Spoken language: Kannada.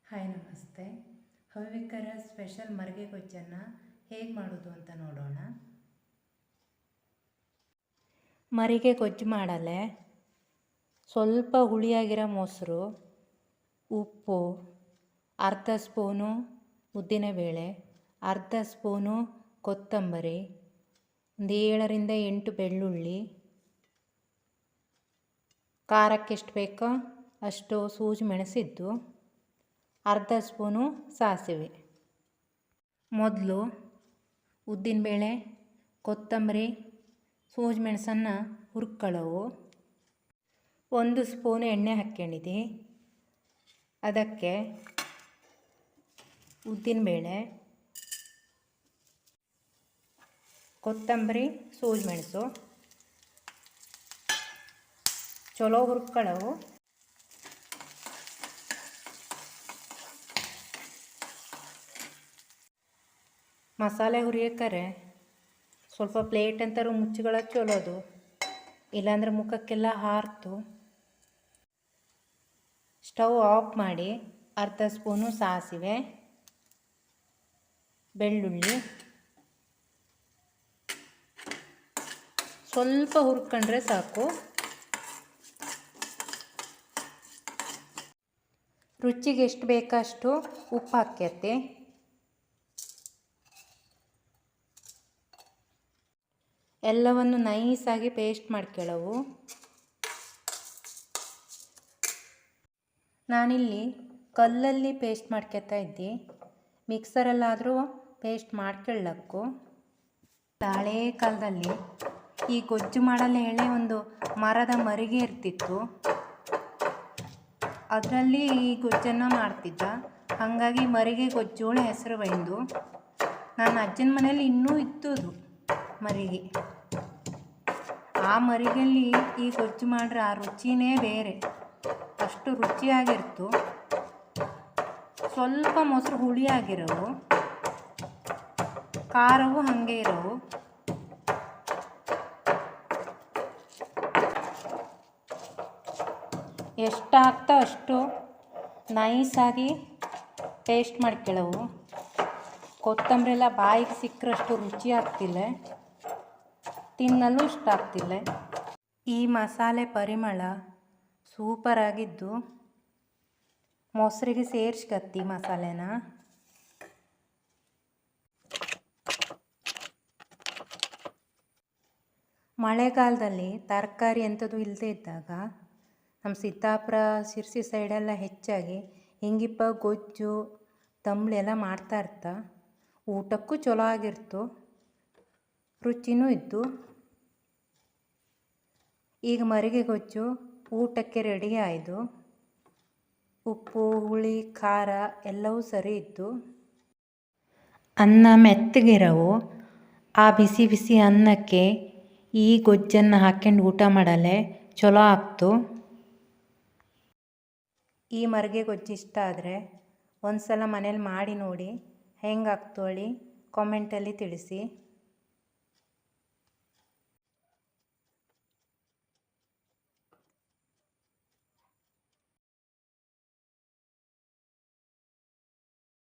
ಹಾಯ್ ನಮಸ್ತೆ. ಹವ್ಯಕರ ಸ್ಪೆಷಲ್ ಮರಿಗೆ ಗೊಜ್ಜನ್ನು ಹೇಗೆ ಮಾಡೋದು ಅಂತ ನೋಡೋಣ. ಮರಿಗೆ ಗೊಜ್ಜು ಮಾಡಲೆ ಸ್ವಲ್ಪ ಹುಳಿಯಾಗಿರೋ ಮೊಸರು, ಉಪ್ಪು, ಅರ್ಧ ಸ್ಪೂನು ಉದ್ದಿನಬೇಳೆ, ಅರ್ಧ ಸ್ಪೂನು ಕೊತ್ತಂಬರಿ, ಒಂದು 7ರಿಂದ 8 ಬೆಳ್ಳುಳ್ಳಿ, ಖಾರಕ್ಕೆ ಎಷ್ಟು ಬೇಕೋ ಅಷ್ಟು ಸೂಜಿ ಮೆಣಸಿದ್ದು, ಅರ್ಧ ಸ್ಪೂನು ಸಾಸಿವೆ. ಮೊದಲು ಉದ್ದಿನಬೇಳೆ, ಕೊತ್ತಂಬರಿ, ಸೂಜಿ ಮೆಣಸನ್ನು ಹುರ್ಕೊಳ್ಳವು. 1 ಸ್ಪೂನು ಎಣ್ಣೆ ಹಾಕ್ಕೊಂಡಿದ್ದೆ. ಅದಕ್ಕೆ ಉದ್ದಿನಬೇಳೆ, ಕೊತ್ತಂಬರಿ, ಸೂಜಿ ಮೆಣಸು ಚಲೋ ಹುರ್ಕೊಳ್ಳವು. ಮಸಾಲೆ ಹುರಿಯೋಕ್ಕಾರೆ ಸ್ವಲ್ಪ ಪ್ಲೇಟ್ ಅಂತಾರು ಮುಚ್ಚುಗಳ ಚಲೋದು, ಇಲ್ಲಾಂದ್ರೆ ಮುಖಕ್ಕೆಲ್ಲ ಹಾರ್ತು. ಸ್ಟವ್ ಆಫ್ ಮಾಡಿ ಅರ್ಧ ಸ್ಪೂನು ಸಾಸಿವೆ, ಬೆಳ್ಳುಳ್ಳಿ ಸ್ವಲ್ಪ ಹುರ್ಕೊಂಡ್ರೆ ಸಾಕು. ರುಚಿಗೆ ಎಷ್ಟು ಬೇಕಷ್ಟು ಉಪ್ಪು ಹಾಕ್ಯತ್ತೆ. ಎಲ್ಲವನ್ನು ನೈಸಾಗಿ ಪೇಸ್ಟ್ ಮಾಡ್ಕೊಳ್ಳವು. ನಾನಿಲ್ಲಿ ಕಲ್ಲಲ್ಲಿ ಪೇಸ್ಟ್ ಮಾಡ್ಕೊತಾ ಇದ್ದೆ, ಮಿಕ್ಸರಲ್ಲಾದರೂ ಪೇಸ್ಟ್ ಮಾಡ್ಕೊಳ್ಳಕ್ಕು. ಹಳೇ ಕಾಲದಲ್ಲಿ ಈ ಗೊಜ್ಜು ಮಾಡಲು ಹೇಳಿ ಒಂದು ಮರದ ಮರಿಗೆ ಇರ್ತಿತ್ತು, ಅದರಲ್ಲಿ ಈ ಗೊಜ್ಜನ್ನು ಮಾಡ್ತಿದ್ದ. ಹಾಗಾಗಿ ಮರಿಗೆ ಗೊಜ್ಜೋಳ ಹೆಸರು ಬಂದು. ನನ್ನ ಅಜ್ಜನ ಮನೇಲಿ ಇನ್ನೂ ಇತ್ತದು ಮರಿಗೆ. ಆ ಮರಿಗೆಲ್ಲಿ ಈ ಗೊಜ್ಜು ಮಾಡ್ರೆ ಆ ರುಚಿನೇ ಬೇರೆ, ಅಷ್ಟು ರುಚಿಯಾಗಿರ್ತು. ಸ್ವಲ್ಪ ಮೊಸರು ಹುಳಿಯಾಗಿರೋವು, ಖಾರವು ಹಾಗೆ ಇರೋವು. ಎಷ್ಟು ಆಗ್ತಾ ಅಷ್ಟು ನೈಸಾಗಿ ಪೇಸ್ಟ್ ಮಾಡ್ಕೊಳ್ಳವು. ಕೊತ್ತಂಬರಿ ಎಲ್ಲ ಬಾಯಿಗೆ ಸಿಕ್ಕರಷ್ಟು ರುಚಿ ಆಗ್ತಿಲ್ಲ, ತಿನ್ನಲು ಇಷ್ಟ ಆಗ್ತಿಲ್ಲ. ಈ ಮಸಾಲೆ ಪರಿಮಳ ಸೂಪರಾಗಿದ್ದು ಮೊಸರಿಗೆ ಸೇರಿಸ್ಕತ್ತಿ ಮಸಾಲೆನ. ಮಳೆಗಾಲದಲ್ಲಿ ತರಕಾರಿ ಎಂಥದ್ದು ಇಲ್ಲದೆ ಇದ್ದಾಗ ನಮ್ಮ ಸಿದ್ದಾಪುರ ಶಿರ್ಸಿ ಸೈಡೆಲ್ಲ ಹೆಚ್ಚಾಗಿ ಹಿಂಗಿಪ್ಪ ಗೊಜ್ಜು ತಂಬಳಿ ಎಲ್ಲ ಮಾಡ್ತಾ ಇರ್ತಾ. ಊಟಕ್ಕೂ ಚಲೋ ಆಗಿರ್ತು, ರುಚಿನೂ ಇದ್ದು. ಈಗ ಮರಿಗೆ ಗೊಜ್ಜು ಊಟಕ್ಕೆ ರೆಡಿ ಆಯಿತು. ಉಪ್ಪು, ಹುಳಿ, ಖಾರ ಎಲ್ಲವೂ ಸರಿ ಇತ್ತು. ಅನ್ನ ಮೆತ್ತಗಿರವು. ಆ ಬಿಸಿ ಬಿಸಿ ಅನ್ನಕ್ಕೆ ಈ ಗೊಜ್ಜನ್ನು ಹಾಕ್ಕೊಂಡು ಊಟ ಮಾಡಲೆ ಚಲೋ ಆಗ್ತು. ಈ ಮರಿಗೆ ಗೊಜ್ಜು ಇಷ್ಟ ಆದರೆ ಒಂದು ಸಲ ಮನೇಲಿ ಮಾಡಿ ನೋಡಿ, ಹೆಂಗಾಗ್ತು ಹೇಳಿ ಕಾಮೆಂಟಲ್ಲಿ ತಿಳಿಸಿ.